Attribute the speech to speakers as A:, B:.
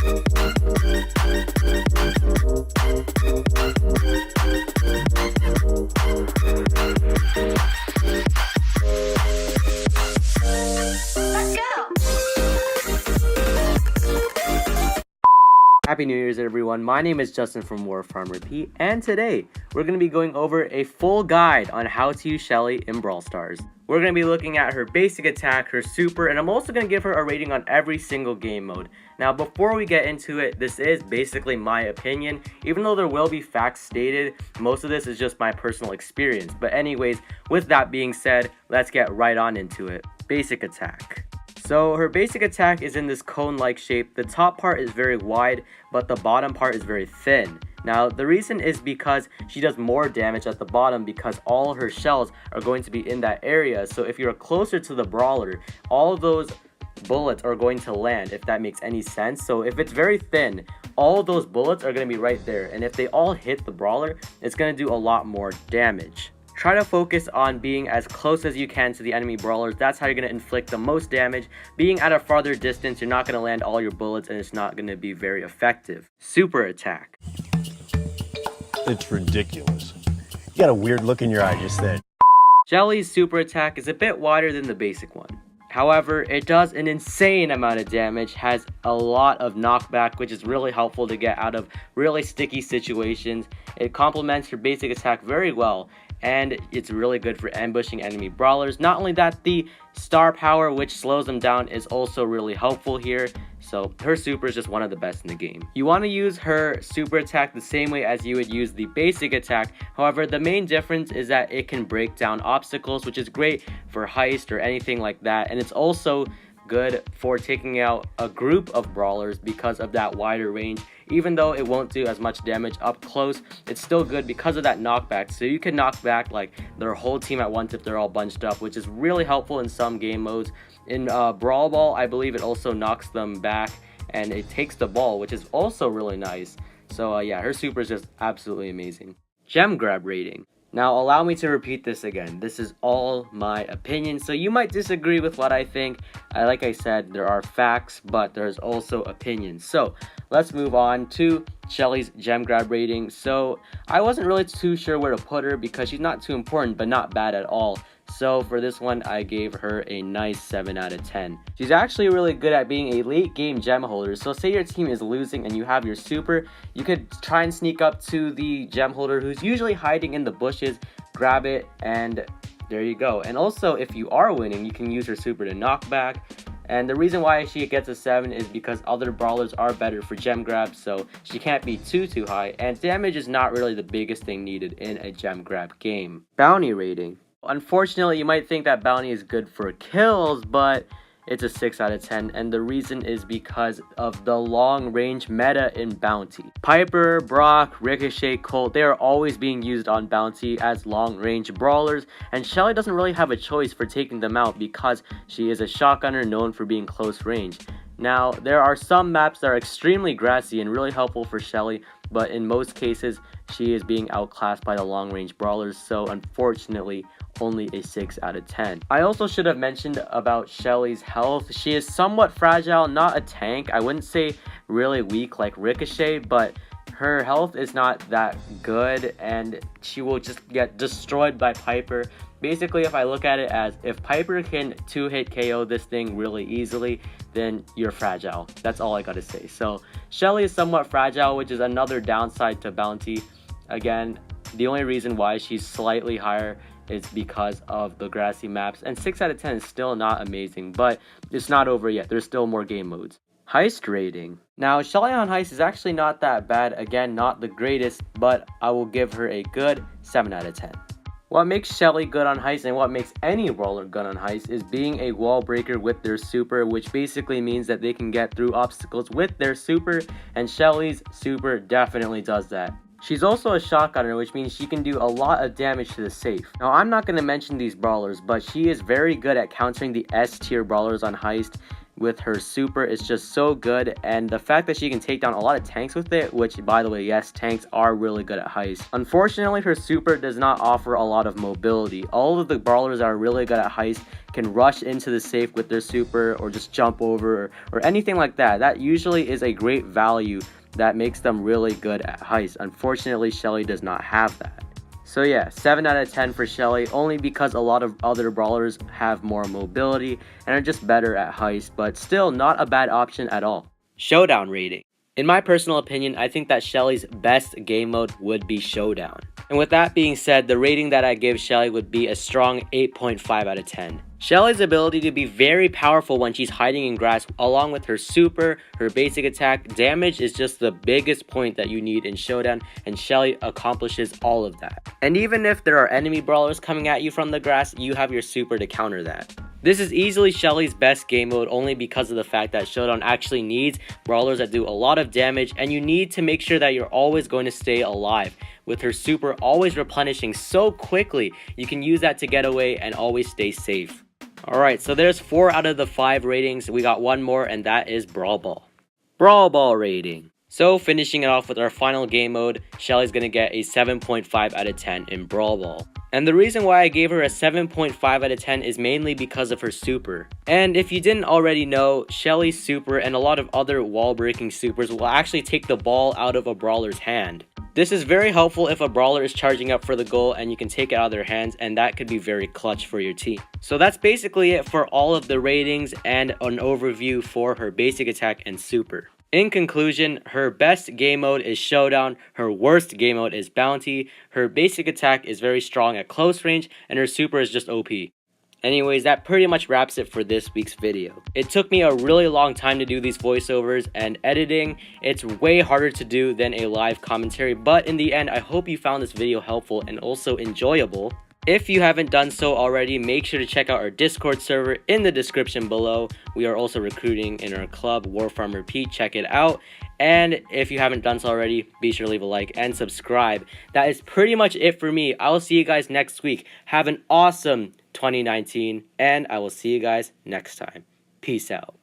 A: Happy New Year's everyone, my name is Justin from WarFarmRepeat, and today we're going to be going over a full guide on how to use Shelly in Brawl Stars. We're going to be looking at her basic attack, her super, and I'm also going to give her a rating on every single game mode. Now before we get into it, this is basically my opinion, even though there will be facts stated, most of this is just my personal experience. But anyways, with that being said, let's get right on into it. Basic attack. So her basic attack is in this cone-like shape. The top part is very wide, but the bottom part is very thin. Now, the reason is because she does more damage at the bottom because all her shells are going to be in that area. So if you're closer to the brawler, all of those bullets are going to land, if that makes any sense. So if it's very thin, all of those bullets are going to be right there. And if they all hit the brawler, it's going to do a lot more damage. Try to focus on being as close as you can to the enemy brawlers. That's how you're going to inflict the most damage. Being at a farther distance, you're not going to land all your bullets and it's not going to be very effective. Super attack.
B: It's ridiculous. You got a weird look in your eye just then.
A: Shelly's super attack is a bit wider than the basic one. However, it does an insane amount of damage, has a lot of knockback, which is really helpful to get out of really sticky situations. It complements her basic attack very well, and it's really good for ambushing enemy brawlers. Not only that, the star power, which slows them down, is also really helpful here. So her super is just one of the best in the game. You want to use her super attack the same way as you would use the basic attack. However, the main difference is that it can break down obstacles, which is great for heist or anything like that. And it's also good for taking out a group of brawlers because of that wider range. Even though it won't do as much damage up close, it's still good because of that knockback. So you can knock back like their whole team at once if they're all bunched up, which is really helpful in some game modes. In Brawl Ball, I believe it also knocks them back and it takes the ball, which is also really nice. So yeah, her super is just absolutely amazing. Gem grab rating. Now allow me to repeat this again. This is all my opinion, so you might disagree with what I think. Like I said, there are facts, but there's also opinions. So let's move on to Shelly's gem grab rating. So I wasn't really too sure where to put her because she's not too important, but not bad at all. So for this one, I gave her a nice 7 out of 10. She's actually really good at being a late game gem holder. So say your team is losing and you have your super, you could try and sneak up to the gem holder who's usually hiding in the bushes, grab it, and there you go. And also, if you are winning, you can use her super to knock back. And the reason why she gets a 7 is because other brawlers are better for gem grabs, so she can't be too high. And damage is not really the biggest thing needed in a gem grab game. Bounty rating. Unfortunately, you might think that bounty is good for kills, but it's a 6 out of 10, and the reason is because of the long range meta in bounty. Piper, Brock, Ricochet, Colt, they are always being used on bounty as long range brawlers, and Shelly doesn't really have a choice for taking them out because she is a shotgunner known for being close range. Now, there are some maps that are extremely grassy and really helpful for Shelly, but in most cases, she is being outclassed by the long range brawlers, so unfortunately, only a 6 out of 10. I also should have mentioned about Shelly's health. She is somewhat fragile, not a tank. I wouldn't say really weak like Ricochet, but her health is not that good and she will just get destroyed by Piper. Basically, if I look at it as if Piper can 2-hit KO this thing really easily, then you're fragile. That's all I gotta say. So Shelly is somewhat fragile, which is another downside to bounty. Again, the only reason why she's slightly higher is because of the grassy maps, and 6 out of 10 is still not amazing, but it's not over yet. There's still more game modes. Heist rating. Now, Shelly on Heist is actually not that bad. Again, not the greatest, but I will give her a good 7 out of 10. What makes Shelly good on Heist and what makes any brawler good on Heist is being a wall breaker with their super, which basically means that they can get through obstacles with their super, and Shelly's super definitely does that. She's also a shotgunner, which means she can do a lot of damage to the safe. Now, I'm not going to mention these brawlers, but she is very good at countering the S tier brawlers on Heist, with her super is just so good, and the fact that she can take down a lot of tanks with it, which by the way, yes, tanks are really good at heist. Unfortunately, her super does not offer a lot of mobility. All of the brawlers that are really good at heist can rush into the safe with their super or just jump over or anything like that. That usually is a great value that makes them really good at heist. Unfortunately, Shelly does not have that. So yeah, 7 out of 10 for Shelly, only because a lot of other brawlers have more mobility and are just better at heist, but still not a bad option at all. Showdown rating. In my personal opinion, I think that Shelly's best game mode would be Showdown. And with that being said, the rating that I give Shelly would be a strong 8.5 out of 10. Shelly's ability to be very powerful when she's hiding in grass, along with her super, her basic attack, damage is just the biggest point that you need in Showdown, and Shelly accomplishes all of that. And even if there are enemy brawlers coming at you from the grass, you have your super to counter that. This is easily Shelly's best game mode only because of the fact that Showdown actually needs brawlers that do a lot of damage, and you need to make sure that you're always going to stay alive. With her super always replenishing so quickly, you can use that to get away and always stay safe. Alright, so there's 4 out of the 5 ratings. We got one more, and that is Brawl Ball. Brawl Ball rating. So finishing it off with our final game mode, Shelly's gonna get a 7.5 out of 10 in Brawl Ball. And the reason why I gave her a 7.5 out of 10 is mainly because of her super. And if you didn't already know, Shelly's super and a lot of other wall breaking supers will actually take the ball out of a brawler's hand. This is very helpful if a brawler is charging up for the goal and you can take it out of their hands, and that could be very clutch for your team. So that's basically it for all of the ratings and an overview for her basic attack and super. In conclusion, her best game mode is Showdown, her worst game mode is Bounty, her basic attack is very strong at close range, and her super is just OP. Anyways, that pretty much wraps it for this week's video. It took me a really long time to do these voiceovers, and editing, it's way harder to do than a live commentary, but in the end, I hope you found this video helpful and also enjoyable. If you haven't done so already, make sure to check out our Discord server in the description below. We are also recruiting in our club, WarFarmRepeat. Check it out. And if you haven't done so already, be sure to leave a like and subscribe. That is pretty much it for me. I will see you guys next week. Have an awesome 2019, and I will see you guys next time. Peace out.